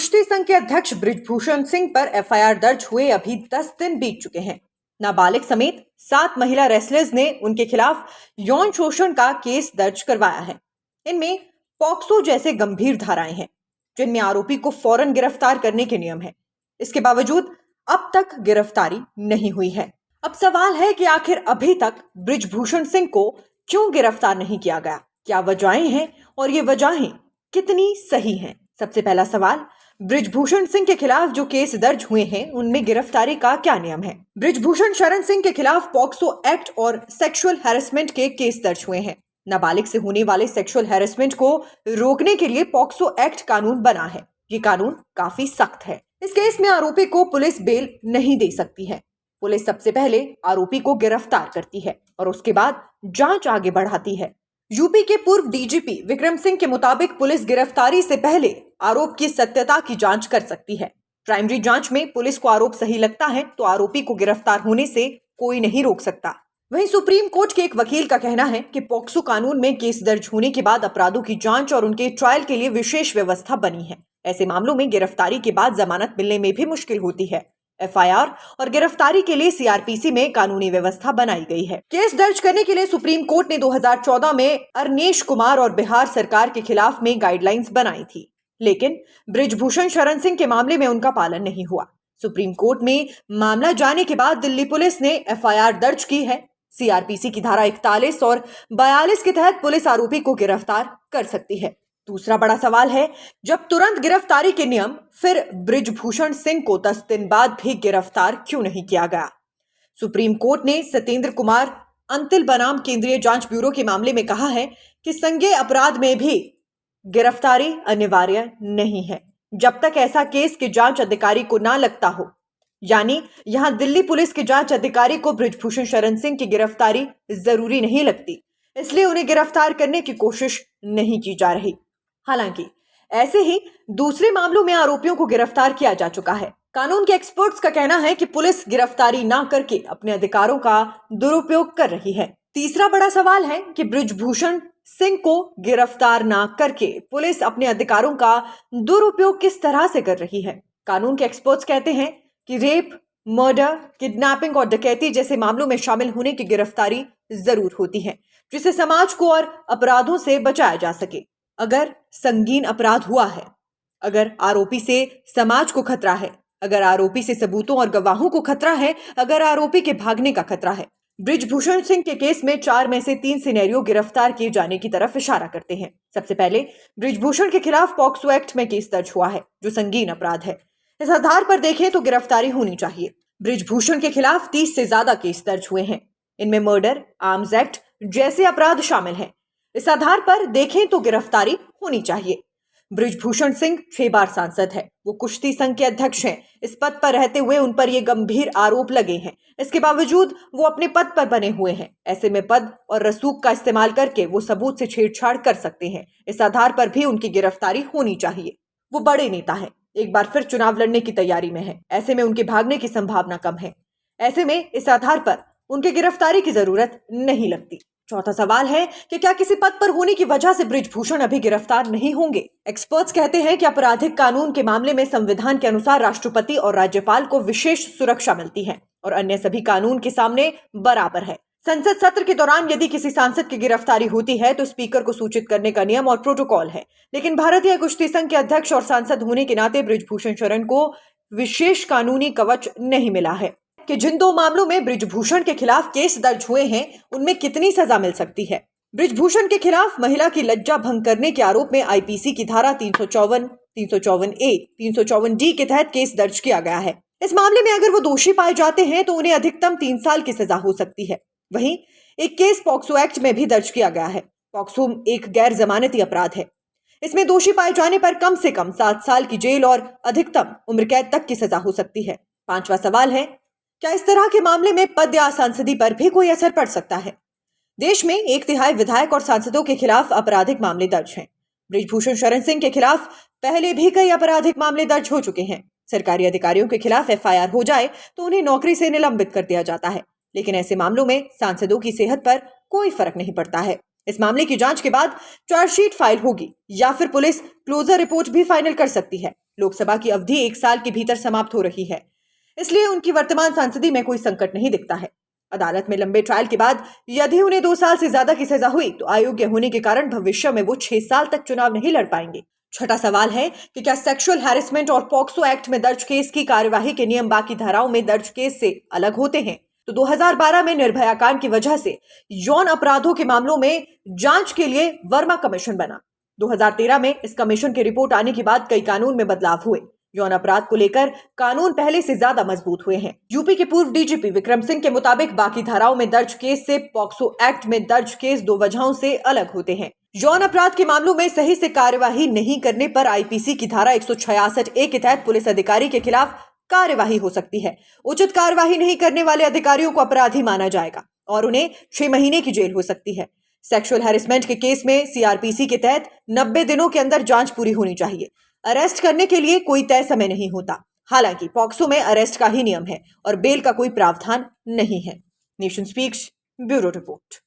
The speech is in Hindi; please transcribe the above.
कुश्ती संघ के अध्यक्ष बृजभूषण सिंह पर एफआईआर दर्ज हुए अभी 10 दिन बीत चुके हैं। नाबालिग समेत 7 महिला रेसलर्स ने उनके खिलाफ यौन शोषण का केस दर्ज करवाया है। इनमें पॉक्सो जैसे गंभीर धाराएं हैं, जिनमें आरोपी को फौरन गिरफ्तार करने के नियम है। इसके बावजूद अब तक गिरफ्तारी नहीं हुई है। अब सवाल है कि आखिर अभी तक बृजभूषण सिंह को क्यों गिरफ्तार नहीं किया गया, क्या वजहें हैं और ये वजहें कितनी सही हैं। सबसे पहला सवाल, बृजभूषण सिंह के खिलाफ जो केस दर्ज हुए हैं उनमें गिरफ्तारी का क्या नियम है। बृजभूषण शरण सिंह के खिलाफ पॉक्सो एक्ट और सेक्सुअल हैरेसमेंट के केस दर्ज हुए हैं। नाबालिग से होने वाले सेक्सुअल हैरेसमेंट को रोकने के लिए पॉक्सो एक्ट कानून बना है। ये कानून काफी सख्त है। इस केस में आरोपी को पुलिस बेल नहीं दे सकती है। पुलिस सबसे पहले आरोपी को गिरफ्तार करती है और उसके बाद जांच आगे बढ़ाती है। यूपी के पूर्व डीजीपी विक्रम सिंह के मुताबिक पुलिस गिरफ्तारी से पहले आरोप की सत्यता की जांच कर सकती है। प्राइमरी जांच में पुलिस को आरोप सही लगता है तो आरोपी को गिरफ्तार होने से कोई नहीं रोक सकता। वहीं सुप्रीम कोर्ट के एक वकील का कहना है कि पॉक्सो कानून में केस दर्ज होने के बाद अपराधों की जांच और उनके ट्रायल के लिए विशेष व्यवस्था बनी है। ऐसे मामलों में गिरफ्तारी के बाद जमानत मिलने में भी मुश्किल होती है। एफआईआर और गिरफ्तारी के लिए सीआरपीसी में कानूनी व्यवस्था बनाई गई है। केस दर्ज करने के लिए सुप्रीम कोर्ट ने 2014 में अरनेश कुमार और बिहार सरकार के खिलाफ में गाइडलाइंस बनाई थी, लेकिन बृजभूषण शरण सिंह के मामले में उनका पालन नहीं हुआ। सुप्रीम कोर्ट में मामला जाने के बाद दिल्ली पुलिस ने एफआईआर दर्ज की है। सीआरपीसी की धारा 41 और 42 के तहत पुलिस आरोपी को गिरफ्तार कर सकती है। दूसरा बड़ा सवाल है, जब तुरंत गिरफ्तारी के नियम, फिर बृजभूषण सिंह को 10 दिन बाद भी गिरफ्तार क्यों नहीं किया गया। सुप्रीम कोर्ट ने सत्येंद्र कुमार अंतिल बनाम केंद्रीय जांच ब्यूरो के मामले में कहा है कि संज्ञेय अपराध में भी गिरफ्तारी अनिवार्य नहीं है जब तक ऐसा केस के जांच अधिकारी को ना लगता हो। यानी यहां दिल्ली पुलिस के जांच अधिकारी को बृजभूषण शरण सिंह की गिरफ्तारी जरूरी नहीं लगती, इसलिए उन्हें गिरफ्तार करने की कोशिश नहीं की जा रही। हालांकि ऐसे ही दूसरे मामलों में आरोपियों को गिरफ्तार किया जा चुका है। कानून के एक्सपर्ट्स का कहना है कि पुलिस गिरफ्तारी ना करके अपने अधिकारों का दुरुपयोग कर रही है। तीसरा बड़ा सवाल है कि बृजभूषण सिंह को गिरफ्तार ना करके पुलिस अपने अधिकारों का दुरुपयोग किस तरह से कर रही है। कानून के एक्सपर्ट्स कहते हैं कि रेप, मर्डर, किडनैपिंग और डकैती जैसे मामलों में शामिल होने की गिरफ्तारी जरूर होती है, जिससे समाज को और अपराधों से बचाया जा सके। अगर संगीन अपराध हुआ है, अगर आरोपी से समाज को खतरा है, अगर आरोपी से सबूतों और गवाहों को खतरा है, अगर आरोपी के भागने का खतरा है। बृजभूषण सिंह के केस में 4 में से 3 सिनेरियो गिरफ्तार किए जाने की तरफ इशारा करते हैं। सबसे पहले बृजभूषण के खिलाफ पॉक्सो एक्ट में केस दर्ज हुआ है, जो संगीन अपराध है। इस आधार पर देखें तो गिरफ्तारी होनी चाहिए। बृजभूषण के खिलाफ 30 से ज्यादा केस दर्ज हुए हैं। इनमें मर्डर, आर्म्स एक्ट जैसे अपराध शामिल हैं। इस आधार पर देखें तो गिरफ्तारी होनी चाहिए। बृजभूषण सिंह 6 बार सांसद है। वो कुश्ती संघ के अध्यक्ष हैं। इस पद पर रहते हुए उन पर ये गंभीर आरोप लगे हैं। इसके बावजूद वो अपने पद पर बने हुए हैं। ऐसे में पद और रसूख का इस्तेमाल करके वो सबूत से छेड़छाड़ कर सकते हैं। इस आधार पर भी उनकी गिरफ्तारी होनी चाहिए। वो बड़े नेता हैं, एक बार फिर चुनाव लड़ने की तैयारी में है। ऐसे में उनके भागने की संभावना कम है। ऐसे में इस आधार पर उनकी गिरफ्तारी की जरूरत नहीं लगती। चौथा सवाल है कि क्या किसी पद पर होने की वजह से बृजभूषण अभी गिरफ्तार नहीं होंगे। एक्सपर्ट्स कहते हैं कि आपराधिक कानून के मामले में संविधान के अनुसार राष्ट्रपति और राज्यपाल को विशेष सुरक्षा मिलती है और अन्य सभी कानून के सामने बराबर है। संसद सत्र के दौरान यदि किसी सांसद की गिरफ्तारी होती है तो स्पीकर को सूचित करने का नियम और प्रोटोकॉल है, लेकिन भारतीय कुश्ती संघ के अध्यक्ष और सांसद होने के नाते बृजभूषण शरण को विशेष कानूनी कवच नहीं मिला है कि जिन 2 मामलों में बृजभूषण के खिलाफ केस दर्ज हुए हैं उनमें कितनी सजा मिल सकती है। बृजभूषण के खिलाफ महिला की लज्जा भंग करने के आरोप में आईपीसी की धारा 354, 354A, 354D के तहत केस दर्ज किया गया है। इस मामले में अगर वो दोषी पाए जाते हैं तो उन्हें अधिकतम 3 साल की सजा हो सकती है। वहीं एक केस पॉक्सो एक्ट में भी दर्ज किया गया है। पॉक्सो एक गैर जमानती अपराध है। इसमें दोषी पाए जाने पर कम से कम 7 साल की जेल और अधिकतम उम्र कैद तक की सजा हो सकती है। 5वां सवाल है, क्या इस तरह के मामले में पद या सांसदी पर भी कोई असर पड़ सकता है। देश में 1/3 विधायक और सांसदों के खिलाफ आपराधिक मामले दर्ज हैं। बृजभूषण शरण सिंह के खिलाफ पहले भी कई आपराधिक मामले दर्ज हो चुके हैं। सरकारी अधिकारियों के खिलाफ एफआईआर हो जाए तो उन्हें नौकरी से निलंबित कर दिया जाता है, लेकिन ऐसे मामलों में सांसदों की सेहत पर कोई फर्क नहीं पड़ता है। इस मामले की जांच के बाद चार्जशीट फाइल होगी या फिर पुलिस क्लोजर रिपोर्ट भी फाइनल कर सकती है। लोकसभा की अवधि 1 साल के भीतर समाप्त हो रही है, इसलिए उनकी वर्तमान सांसदी में कोई संकट नहीं दिखता है। अदालत में लंबे ट्रायल के बाद यदि उन्हें 2 साल से ज्यादा की सजा हुई तो अयोग्य होने के कारण भविष्य में वो 6 साल तक चुनाव नहीं लड़ पाएंगे। छठा सवाल है कि क्या सेक्सुअल हैरेसमेंट और पॉक्सो एक्ट में दर्ज केस की कार्यवाही के नियम बाकी धाराओं में दर्ज केस से अलग होते हैं? तो 2012 में निर्भया कांड की वजह से यौन अपराधों के मामलों में जांच के लिए वर्मा कमीशन बना। 2013 में इस कमीशन की रिपोर्ट आने के बाद कई कानून में बदलाव हुए। यौन अपराध को लेकर कानून पहले से ज्यादा मजबूत हुए हैं। यूपी के पूर्व डीजीपी विक्रम सिंह के मुताबिक बाकी धाराओं में दर्ज केस से पॉक्सो एक्ट में दर्ज केस 2 वजहों से अलग होते हैं। यौन अपराध के मामलों में सही से कार्यवाही नहीं करने पर आईपीसी की धारा 166A के तहत पुलिस अधिकारी के खिलाफ कार्यवाही हो सकती है। उचित कार्यवाही नहीं करने वाले अधिकारियों को अपराधी माना जाएगा और उन्हें 6 महीने की जेल हो सकती है। सेक्सुअल हैरेसमेंट के केस में सीआरपीसी के तहत 90 दिनों के अंदर जांच पूरी होनी चाहिए। अरेस्ट करने के लिए कोई तय समय नहीं होता। हालांकि पॉक्सो में अरेस्ट का ही नियम है और बेल का कोई प्रावधान नहीं है। Nation speaks, bureau report.